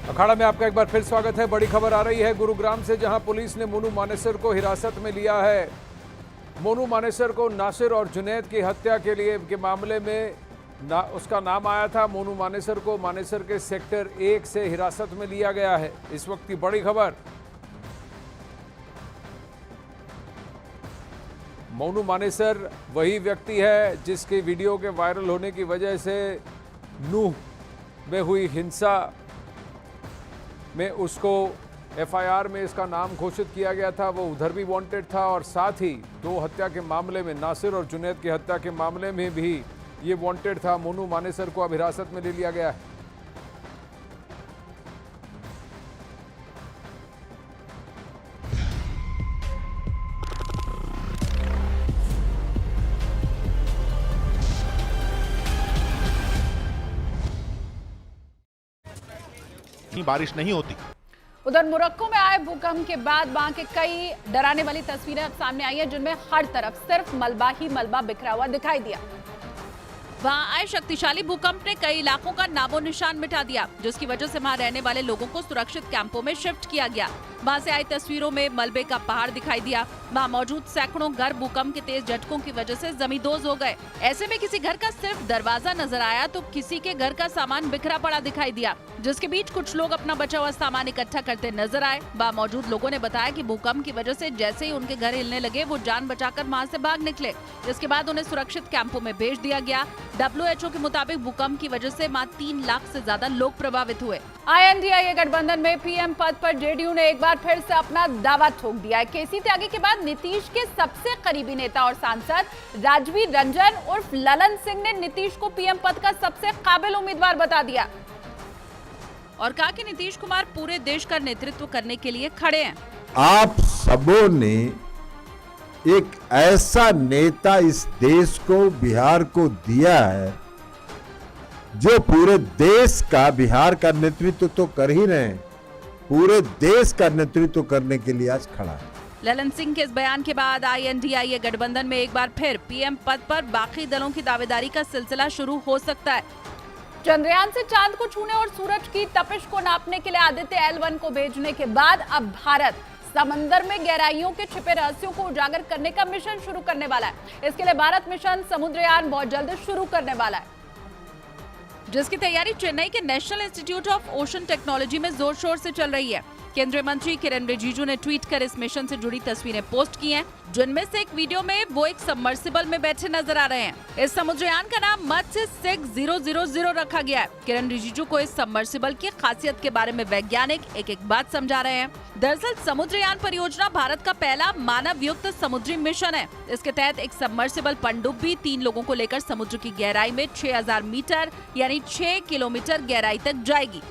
अखाड़ा में आपका एक बार फिर स्वागत है। बड़ी खबर आ रही है गुरुग्राम से, जहां पुलिस ने मोनू मानेसर को हिरासत में लिया है। मोनू मानेसर को नासिर और जुनैद की हत्या के मामले में उसका नाम आया था। मोनू मानेसर को मानेसर के सेक्टर 1 से हिरासत में लिया गया है। इस वक्त की बड़ी खबर, मोनू मानेसर वही व्यक्ति है जिसकी वीडियो के वायरल होने की वजह से नूह में हुई हिंसा में उसको एफआईआर में इसका नाम घोषित किया गया था। वो उधर भी वांटेड था और साथ ही 2 हत्या के मामले में, नासिर और जुनैद की हत्या के मामले में भी ये वांटेड था। मोनू मानेसर को अब हिरासत में ले लिया गया है। बारिश नहीं होती। उधर मोरक्को में आए भूकंप के बाद वहां के कई डराने वाली तस्वीरें अब सामने आई हैं, जिनमें हर तरफ सिर्फ मलबा ही मलबा बिखरा हुआ दिखाई दिया। वहां आए शक्तिशाली भूकंप ने कई इलाकों का नामो निशान मिटा दिया, जिसकी वजह से वहां रहने वाले लोगों को सुरक्षित कैंपों में शिफ्ट किया गया। वहां से आई तस्वीरों में मलबे का पहाड़ दिखाई दिया। वहां मौजूद सैकड़ों घर भूकंप के तेज झटकों की वजह से जमींदोज हो गए। ऐसे में किसी घर का सिर्फ दरवाजा नजर आया तो किसी के घर का सामान बिखरा पड़ा दिखाई दिया, जिसके बीच कुछ लोग अपना बचा हुआ सामान इकट्ठा करते नजर आए। वहां मौजूद लोगों ने बताया कि भूकंप की वजह से जैसे ही उनके घर हिलने लगे, वो जान बचाकर वहां से भाग निकले। इसके बाद उन्हें सुरक्षित कैंपों में भेज दिया गया। WHO के मुताबिक भूकंप की वजह से वहां 3 लाख से ज्यादा लोग प्रभावित हुए। INDIA गठबंधन में पीएम पद पर जेडीयू ने एक बार फिर से अपना दावा ठोक दिया है। केसी त्यागी के बाद नीतीश के सबसे करीबी नेता और सांसद राजवीर रंजन उर्फ ललन सिंह ने नीतीश को पीएम पद का सबसे काबिल उम्मीदवार बता दिया और कहा कि नीतीश कुमार पूरे देश का नेतृत्व करने के लिए खड़े हैं। आप सबों ने एक ऐसा नेता इस देश को, बिहार को दिया है जो पूरे देश का, बिहार का नेतृत्व तो कर ही रहे हैं, पूरे देश का नेतृत्व करने के लिए आज खड़ा है। ललन सिंह के इस बयान के बाद INDIA गठबंधन में एक बार फिर पीएम पद पर बाकी दलों की दावेदारी का सिलसिला शुरू हो सकता है। चंद्रयान से चांद को छूने और सूरज की तपिश को नापने के लिए आदित्य L1 को भेजने के बाद अब भारत समंदर में गहराइयों के छिपे रहस्यों को उजागर करने का मिशन शुरू करने वाला है। इसके लिए भारत मिशन समुद्रयान बहुत जल्द शुरू करने वाला है, जिसकी तैयारी चेन्नई के national institute of ocean technology में जोर शोर से चल रही है। केंद्रीय मंत्री किरेन रिजिजू ने ट्वीट कर इस मिशन से जुड़ी तस्वीरें पोस्ट की हैं, जिनमें से एक वीडियो में वो एक सबमर्सिबल में बैठे नजर आ रहे हैं। इस समुद्रयान का नाम मत्स्य 6000 रखा गया है। किरेन रिजिजू को इस सबमर्सिबल की खासियत के बारे में वैज्ञानिक एक एक बात समझा रहे हैं। दरअसल समुद्रयान परियोजना भारत का पहला मानव युक्त समुद्री मिशन है। इसके तहत एक सबमर्सिबल पनडुब्बी 3 लोगों को लेकर समुद्र की गहराई में 6000 मीटर यानी 6 किलोमीटर गहराई तक जाएगी।